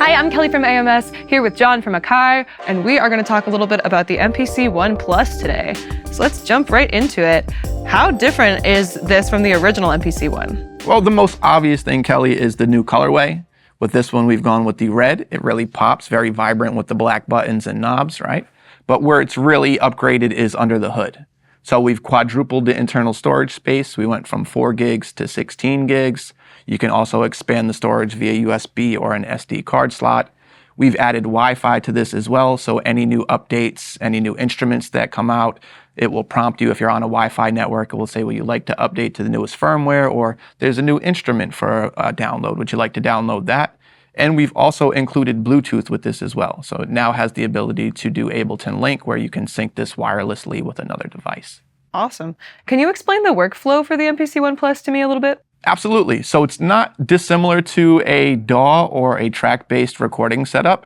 Hi, I'm Kelly from AMS, here with John from Akai, and we are going to talk a little bit about the MPC One Plus today. So let's jump right into it. How different is this from the original MPC One? Well, the most obvious thing, Kelly, is the new colorway. With this one, we've gone with the red. It really pops, very vibrant with the black buttons and knobs, right? But where it's really upgraded is under the hood. So we've quadrupled the internal storage space. We went from 4 gigs to 16 gigs. You can also expand the storage via USB or an SD card slot. We've added Wi-Fi to this as well, so any new updates, any new instruments that come out, it will prompt you if you're on a Wi-Fi network. It will say, would you like to update to the newest firmware, or there's a new instrument for a download. Would you like to download that? And we've also included Bluetooth with this as well. So it now has the ability to do Ableton Link, where you can sync this wirelessly with another device. Awesome. Can you explain the workflow for the MPC One Plus to me a little bit? Absolutely. So it's not dissimilar to a DAW or a track-based recording setup.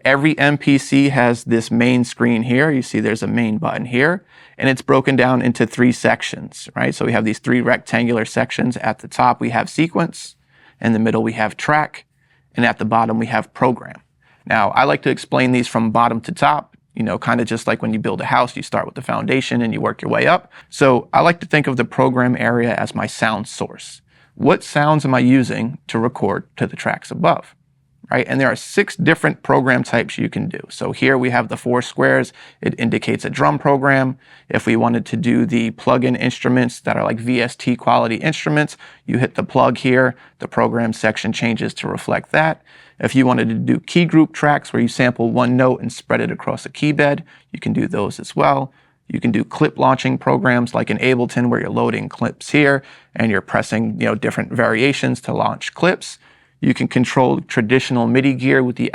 Every MPC has this main screen here. You see there's a main button here, and it's broken down into 3 sections, right? So we have these 3 rectangular sections. At the top, we have sequence. In the middle, we have track. And at the bottom, we have program. Now, I like to explain these from bottom to top, kind of just like when you build a house, you start with the foundation and you work your way up. So I like to think of the program area as my sound source. What sounds am I using to record to the tracks above, right? And there are 6 different program types you can do. So here we have the 4 squares. It indicates a drum program. If we wanted to do the plug-in instruments that are like VST quality instruments, you hit the plug here. The program section changes to reflect that. If you wanted to do key group tracks where you sample one note and spread it across a key bed, you can do those as well. You can do clip launching programs like in Ableton, where you're loading clips here and you're pressing different variations to launch clips. You can control traditional MIDI gear with the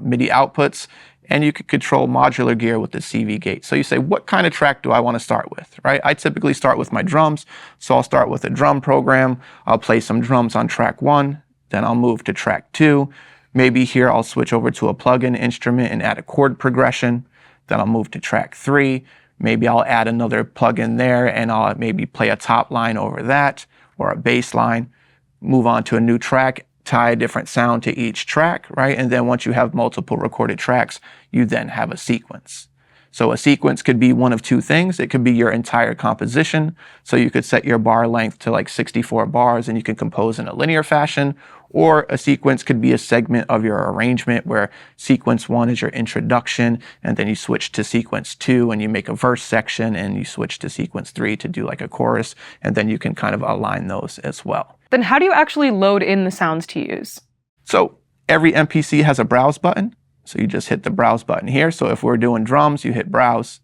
MIDI outputs, and you can control modular gear with the CV gate. So you say, what kind of track do I want to start with, right? I typically start with my drums, so I'll start with a drum program. I'll play some drums on track 1, then I'll move to track 2. Maybe here I'll switch over to a plug-in instrument and add a chord progression. Then I'll move to track 3. Maybe I'll add another plugin there and I'll maybe play a top line over that or a bass line, move on to a new track, tie a different sound to each track, right? And then once you have multiple recorded tracks, you then have a sequence. So a sequence could be one of 2 things. It could be your entire composition. So you could set your bar length to like 64 bars and you can compose in a linear fashion. Or a sequence could be a segment of your arrangement where sequence 1 is your introduction, and then you switch to sequence 2 and you make a verse section, and you switch to sequence 3 to do like a chorus, and then you can kind of align those as well. Then how do you actually load in the sounds to use? So every MPC has a browse button. So you just hit the browse button here. So if we're doing drums, you hit browse,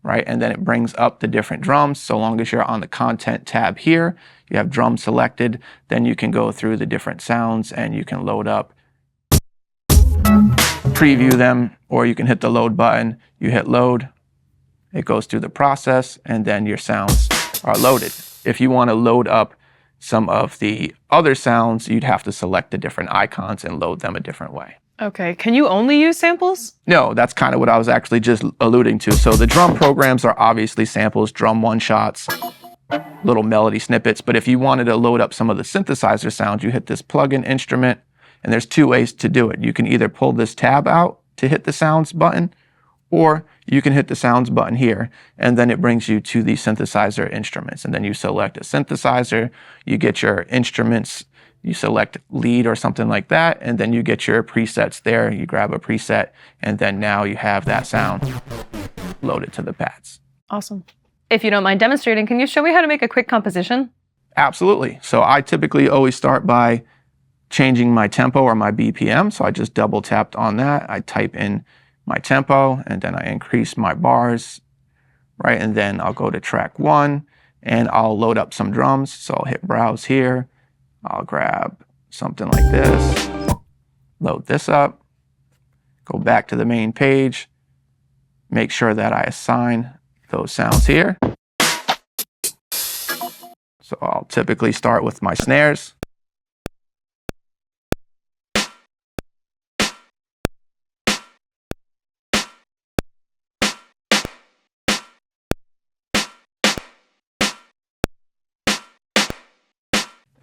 right? And then it brings up the different drums. So long as you're on the content tab here, you have drum selected, then you can go through the different sounds and you can load up, preview them, or you can hit the load button. You hit load, it goes through the process, and then your sounds are loaded. If you want to load up some of the other sounds, you'd have to select the different icons and load them a different way. Okay, can you only use samples? No, that's kind of what I was actually just alluding to. So the drum programs are obviously samples, drum one-shots, little melody snippets. But if you wanted to load up some of the synthesizer sounds, you hit this plug-in instrument, and there's 2 ways to do it. You can either pull this tab out to hit the sounds button, or you can hit the sounds button here, and then it brings you to the synthesizer instruments. And then you select a synthesizer, you get your instruments, you select lead or something like that, and then you get your presets there. You grab a preset, and then now you have that sound loaded to the pads. Awesome. If you don't mind demonstrating, can you show me how to make a quick composition? Absolutely. So I typically always start by changing my tempo or my BPM. So I just double tapped on that. I type in my tempo, and then I increase my bars, right? And then I'll go to track 1, and I'll load up some drums. So I'll hit browse here. I'll grab something like this, load this up, go back to the main page, make sure that I assign those sounds here. So I'll typically start with my snares.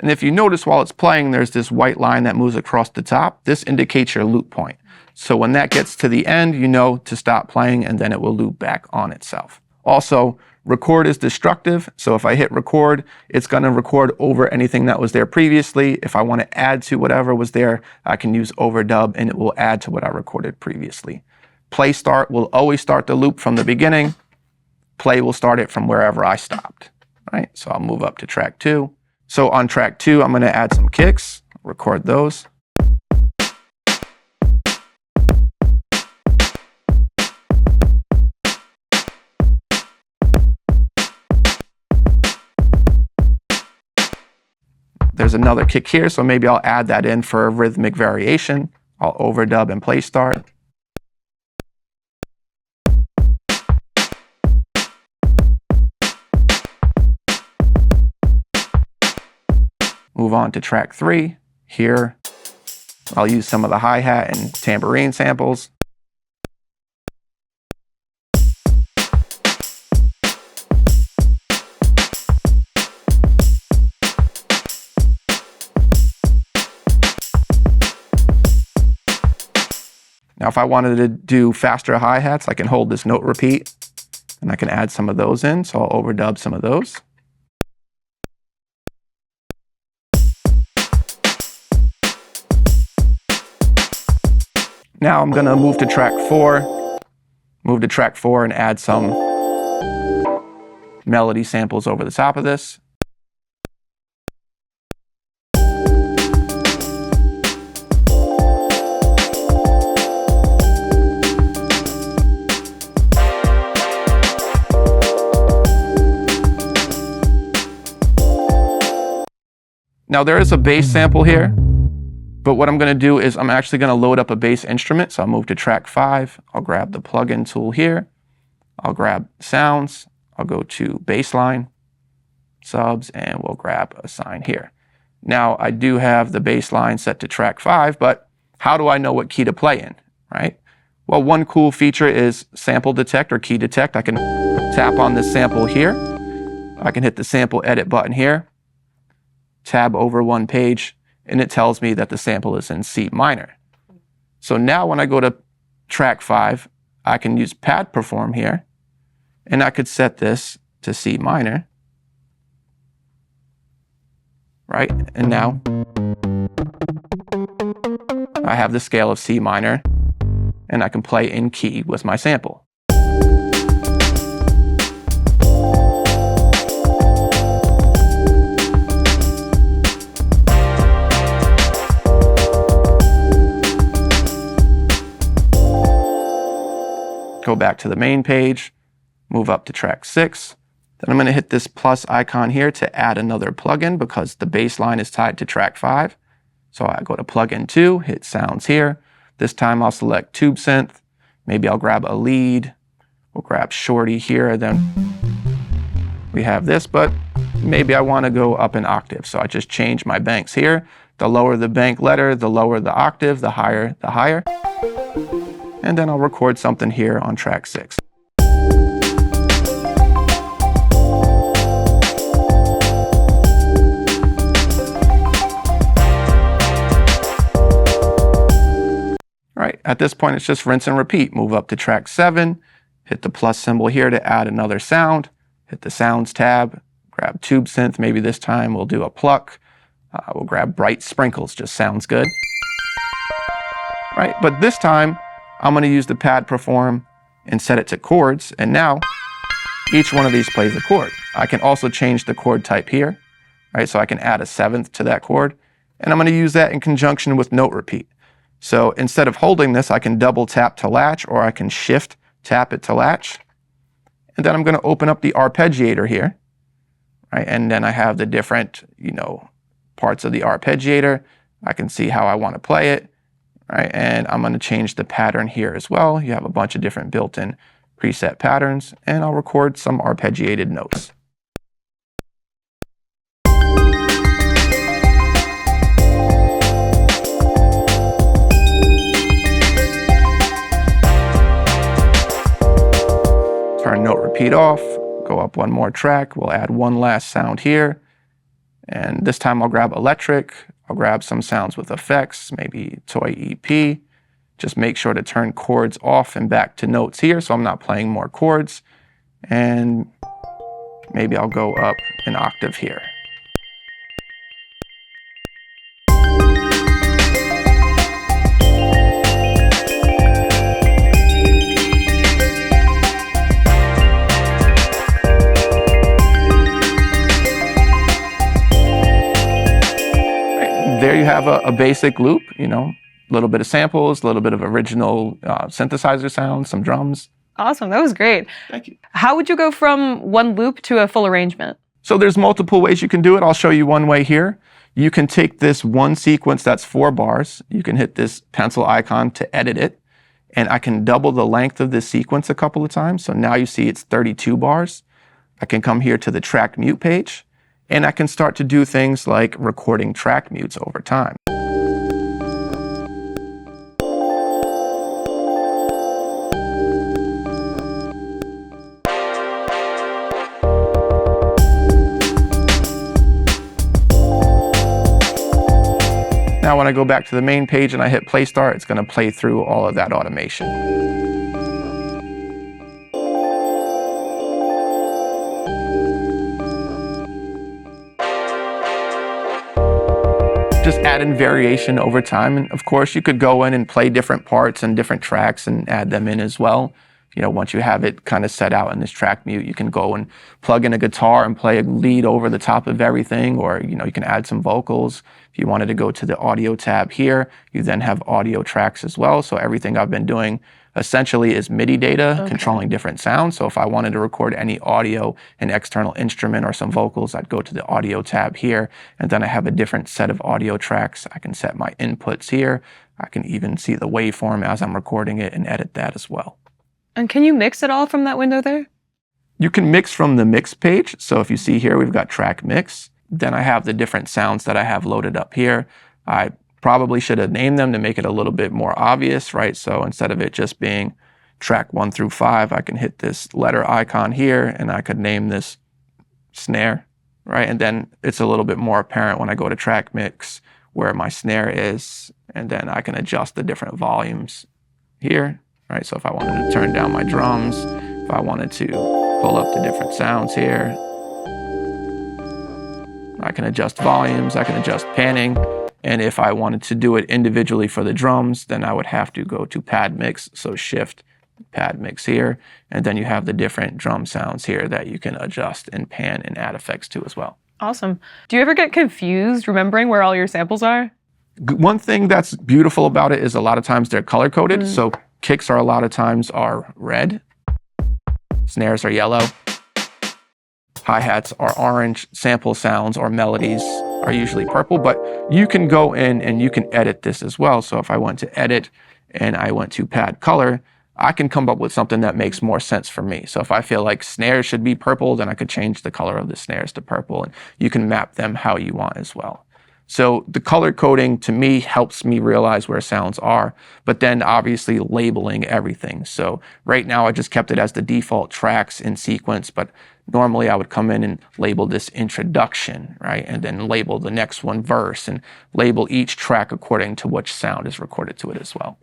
And if you notice while it's playing, there's this white line that moves across the top. This indicates your loop point. So when that gets to the end, you know to stop playing, and then it will loop back on itself. Also, record is destructive. So if I hit record, it's going to record over anything that was there previously. If I want to add to whatever was there, I can use overdub and it will add to what I recorded previously. Play start will always start the loop from the beginning. Play will start it from wherever I stopped. All right, so I'll move up to track 2. So on track 2, I'm going to add some kicks, record those. There's another kick here, so maybe I'll add that in for a rhythmic variation. I'll overdub and play start. Move on to track 3. Here, I'll use some of the hi-hat and tambourine samples. Now, if I wanted to do faster hi-hats, I can hold this note repeat, and I can add some of those in, so I'll overdub some of those. Now I'm going to move to track 4, and add some melody samples over the top of this. Now there is a bass sample here, but what I'm going to do is I'm actually going to load up a bass instrument. So I'll move to track 5. I'll grab the plugin tool here. I'll grab sounds. I'll go to bassline, subs, and we'll grab a sign here. Now I do have the bass line set to track 5, but how do I know what key to play in, right? Well, one cool feature is sample detect or key detect. I can tap on this sample here. I can hit the sample edit button here, tab over one page, and it tells me that the sample is in C minor. So now when I go to track 5, I can use pad perform here, and I could set this to C minor, right? And now I have the scale of C minor, and I can play in key with my sample. Go back to the main page, move up to track 6. Then I'm going to hit this plus icon here to add another plugin because the bass line is tied to track 5. So I go to plugin 2, hit sounds here. This time I'll select tube synth. Maybe I'll grab a lead. We'll grab shorty here. Then we have this, but maybe I want to go up an octave. So I just change my banks here. The lower the bank letter, the lower the octave, the higher the higher. And then I'll record something here on track 6. All right, at this point, it's just rinse and repeat. Move up to track 7, hit the plus symbol here to add another sound, hit the sounds tab, grab tube synth. Maybe this time we'll do a pluck. We'll grab bright sprinkles, just sounds good. Right, but this time, I'm going to use the pad perform and set it to chords, and now each one of these plays a chord. I can also change the chord type here, right? So I can add a 7th to that chord, and I'm going to use that in conjunction with note repeat. So instead of holding this, I can double tap to latch, or I can shift tap it to latch, and then I'm going to open up the arpeggiator here, right? And then I have the different, parts of the arpeggiator. I can see how I want to play it. Right, and I'm going to change the pattern here as well. You have a bunch of different built-in preset patterns, and I'll record some arpeggiated notes. Turn note repeat off, go up one more track. We'll add one last sound here, And this time I'll grab electric, I'll grab some sounds with effects, maybe toy EP. Just make sure to turn chords off and back to notes here so I'm not playing more chords. And maybe I'll go up an octave here. There you have a basic loop, you know, a little bit of samples, a little bit of original synthesizer sounds, some drums. Awesome, that was great. Thank you. How would you go from one loop to a full arrangement? So there's multiple ways you can do it. I'll show you one way here. You can take this one sequence that's 4 bars. You can hit this pencil icon to edit it. And I can double the length of this sequence a couple of times. So now you see it's 32 bars. I can come here to the track mute page. And I can start to do things like recording track mutes over time. Now when I go back to the main page and I hit play start, it's going to play through all of that automation. Just add in variation over time. And of course, you could go in and play different parts and different tracks and add them in as well. You know, once you have it kind of set out in this track mute, you can go and plug in a guitar and play a lead over the top of everything, or, you know, you can add some vocals. If you wanted to go to the audio tab here, you then have audio tracks as well. So everything I've been doing essentially is MIDI data controlling different sounds. So if I wanted to record any audio, an external instrument or some vocals, I'd go to the audio tab here, and then I have a different set of audio tracks. I can set my inputs here. I can even see the waveform as I'm recording it and edit that as well. And can you mix it all from that window there? You can mix from the mix page. So if you see here, we've got track mix. Then I have the different sounds that I have loaded up here. I probably should have named them to make it a little bit more obvious, right? So instead of it just being track 1 through 5, I can hit this letter icon here and I could name this snare, right? And then it's a little bit more apparent when I go to track mix where my snare is, and then I can adjust the different volumes here, right? So if I wanted to turn down my drums, if I wanted to pull up the different sounds here, I can adjust volumes, I can adjust panning. And if I wanted to do it individually for the drums, then I would have to go to pad mix. So shift pad mix here. And then you have the different drum sounds here that you can adjust and pan and add effects to as well. Awesome. Do you ever get confused remembering where all your samples are? One thing that's beautiful about it is a lot of times they're color coded. So kicks are a lot of times are red. Snares are yellow. Hi-hats are orange. Sample sounds or melodies are usually purple, but you can go in and you can edit this as well. So if I went to edit and I went to pad color, I can come up with something that makes more sense for me. So if I feel like snares should be purple, then I could change the color of the snares to purple, and you can map them how you want as well. So the color coding to me helps me realize where sounds are, but then obviously labeling everything. So right now I just kept it as the default tracks in sequence, but normally I would come in and label this introduction, right? And then label the next one verse and label each track according to which sound is recorded to it as well.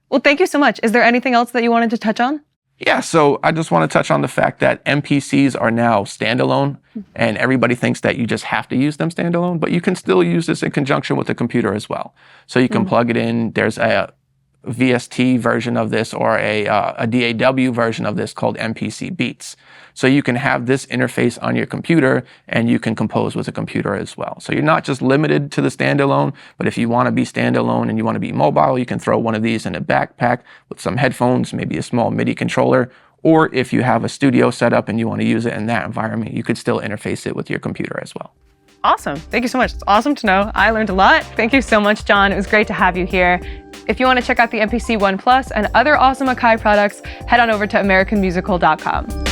Well, thank you so much. Is there anything else that you wanted to touch on? Yeah, so I just want to touch on the fact that MPCs are now standalone, and everybody thinks that you just have to use them standalone, but you can still use this in conjunction with a computer as well. So you can plug it in. There's a VST version of this or a DAW version of this called MPC Beats. So you can have this interface on your computer and you can compose with a computer as well. So you're not just limited to the standalone, but if you want to be standalone and you want to be mobile, you can throw one of these in a backpack with some headphones, maybe a small MIDI controller, or if you have a studio set up and you want to use it in that environment, you could still interface it with your computer as well. Awesome. Thank you so much. It's awesome to know. I learned a lot. Thank you so much, John. It was great to have you here. If you want to check out the MPC One Plus and other awesome Akai products, head on over to AmericanMusical.com.